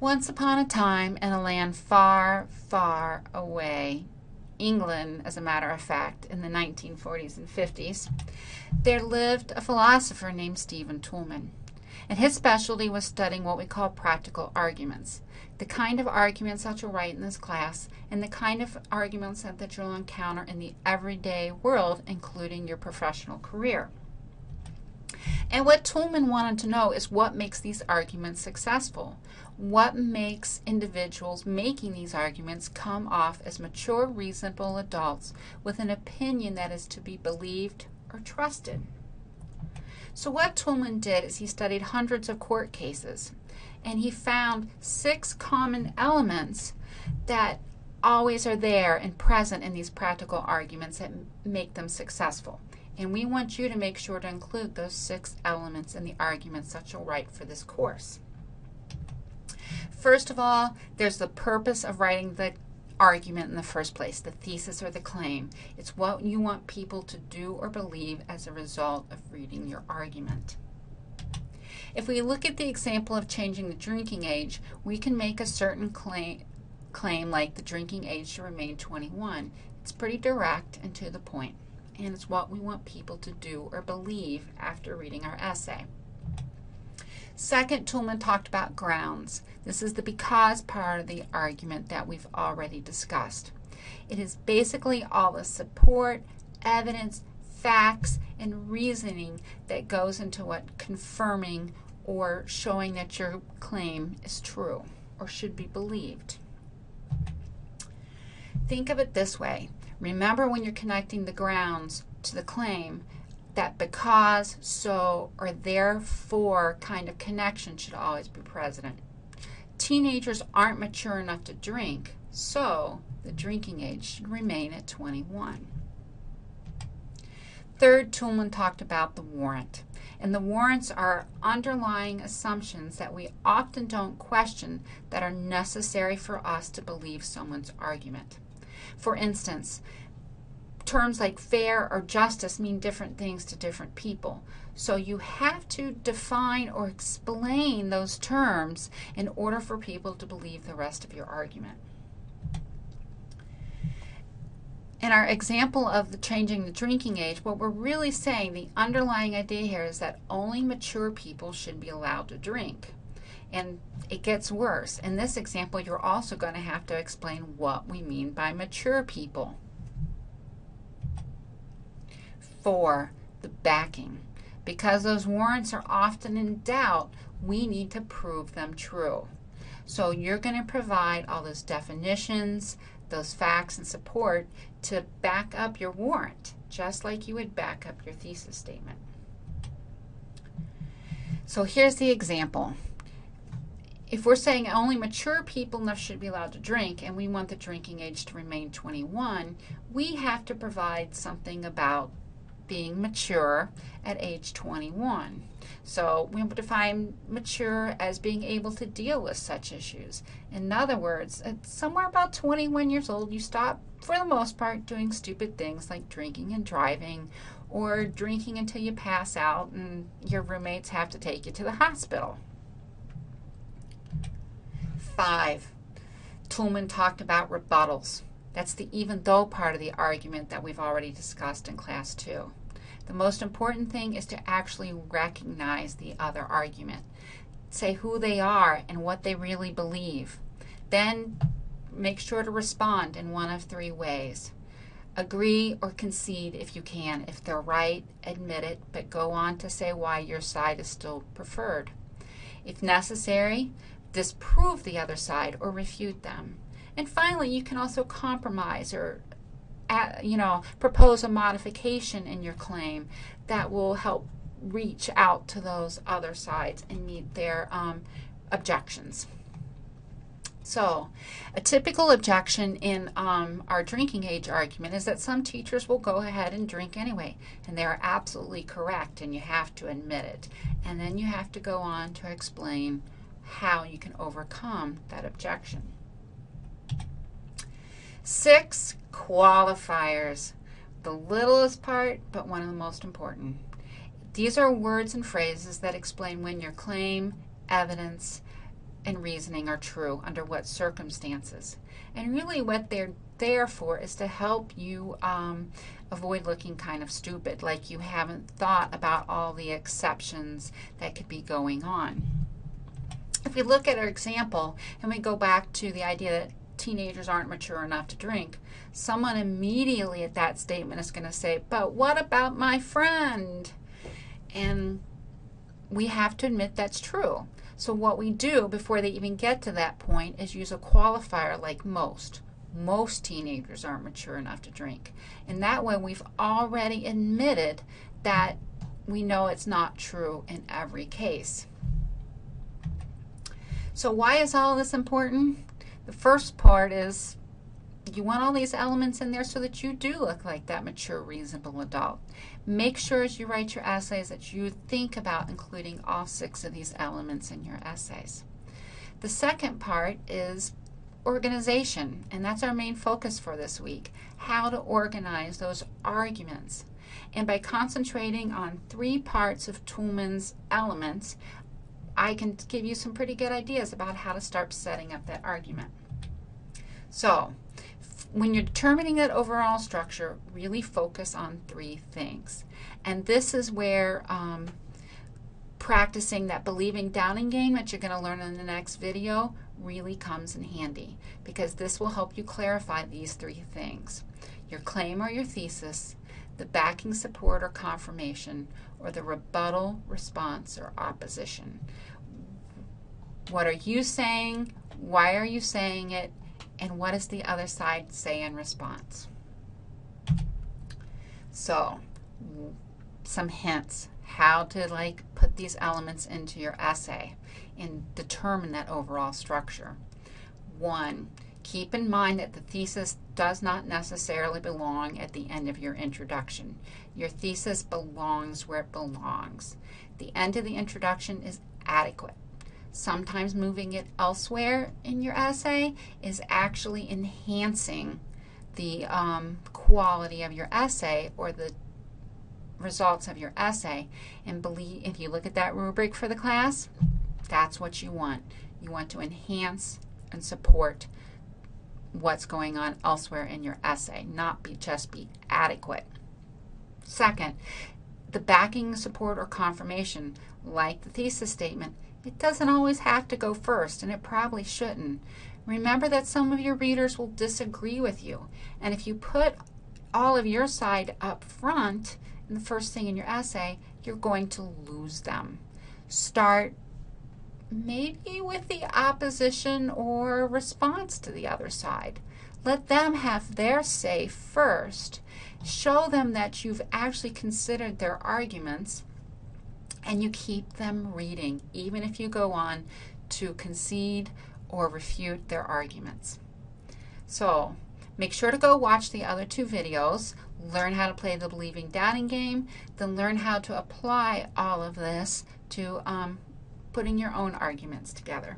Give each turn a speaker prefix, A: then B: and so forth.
A: Once upon a time, in a land far, far away, England, as a matter of fact, in the 1940s and 50s, there lived a philosopher named Stephen Toulmin. And his specialty was studying what we call practical arguments, the kind of arguments that you'll write in this class, and the kind of arguments that you'll encounter in the everyday world, including your professional career. And what Toulmin wanted to know is what makes these arguments successful. What makes individuals making these arguments come off as mature, reasonable adults with an opinion that is to be believed or trusted. So what Toulmin did is he studied hundreds of court cases, and he found 6 common elements that always are there and present in these practical arguments that make them successful. And we want you to make sure to include those 6 elements in the arguments that you'll write for this course. First of all, there's the purpose of writing the argument in the first place, the thesis or the claim. It's what you want people to do or believe as a result of reading your argument. If we look at the example of changing the drinking age, we can make a certain claim like the drinking age should remain 21. It's pretty direct and to the point, and it's what we want people to do or believe after reading our essay. Second, Toulmin talked about grounds. This is the because part of the argument that we've already discussed. It is basically all the support, evidence, facts, and reasoning that goes into what confirming or showing that your claim is true or should be believed. Think of it this way. Remember when you're connecting the grounds to the claim, that because, so, or therefore kind of connection should always be present. Teenagers aren't mature enough to drink, so the drinking age should remain at 21. Third, Toulmin talked about the warrant. And the warrants are underlying assumptions that we often don't question that are necessary for us to believe someone's argument. For instance, terms like fair or justice mean different things to different people. So you have to define or explain those terms in order for people to believe the rest of your argument. In our example of the changing the drinking age, what we're really saying, the underlying idea here is that only mature people should be allowed to drink. And it gets worse. In this example, you're also going to have to explain what we mean by mature people. 4, the backing. Because those warrants are often in doubt, we need to prove them true. So you're going to provide all those definitions, those facts and support to back up your warrant, just like you would back up your thesis statement. So here's the example. If we're saying only mature people should be allowed to drink and we want the drinking age to remain 21, we have to provide something about being mature at age 21. So we define mature as being able to deal with such issues. In other words, at somewhere about 21 years old, you stop, for the most part, doing stupid things like drinking and driving, or drinking until you pass out and your roommates have to take you to the hospital. 5, Toulmin talked about rebuttals. That's the even though part of the argument that we've already discussed in class 2. The most important thing is to actually recognize the other argument. Say who they are and what they really believe. Then make sure to respond in one of 3 ways. Agree or concede if you can. If they're right, admit it, but go on to say why your side is still preferred. If necessary, disprove the other side or refute them. And finally, you can also compromise or propose a modification in your claim that will help reach out to those other sides and meet their objections. So, a typical objection in our drinking age argument is that some teachers will go ahead and drink anyway, and they are absolutely correct, and you have to admit it. And then you have to go on to explain how you can overcome that objection. 6, qualifiers. The littlest part, but one of the most important. These are words and phrases that explain when your claim, evidence, and reasoning are true under what circumstances. And really what they're there for is to help you avoid looking kind of stupid, like you haven't thought about all the exceptions that could be going on. If we look at our example and we go back to the idea that teenagers aren't mature enough to drink, someone immediately at that statement is going to say, but what about my friend? And we have to admit that's true. So what we do before they even get to that point is use a qualifier like most. Most teenagers aren't mature enough to drink. And that way we've already admitted that we know it's not true in every case. So why is all this important? The first part is you want all these elements in there so that you do look like that mature, reasonable adult. Make sure as you write your essays that you think about including all 6 of these elements in your essays. The second part is organization, and that's our main focus for this week, how to organize those arguments. And by concentrating on 3 parts of Toulmin's elements, I can give you some pretty good ideas about how to start setting up that argument. So, when you're determining that overall structure, really focus on 3 things. And this is where practicing that believing doubting game that you're going to learn in the next video really comes in handy, because this will help you clarify these 3 things: your claim or your thesis, the backing support or confirmation, or the rebuttal, response, or opposition. What are you saying? Why are you saying it? And what does the other side say in response? So, some hints how to put these elements into your essay and determine that overall structure. 1, keep in mind that the thesis does not necessarily belong at the end of your introduction. Your thesis belongs where it belongs. The end of the introduction is adequate. Sometimes moving it elsewhere in your essay is actually enhancing the quality of your essay or the results of your essay. And believe, if you look at that rubric for the class, that's what you want. You want to enhance and support what's going on elsewhere in your essay, not just be adequate. Second, the backing, support, or confirmation, like the thesis statement, it doesn't always have to go first, and it probably shouldn't. Remember that some of your readers will disagree with you, and if you put all of your side up front in the first thing in your essay, you're going to lose them. Start maybe with the opposition or response to the other side. Let them have their say first. Show them that you've actually considered their arguments, and you keep them reading, even if you go on to concede or refute their arguments. So, make sure to go watch the other 2 videos, learn how to play the believing doubting game, then learn how to apply all of this to putting your own arguments together.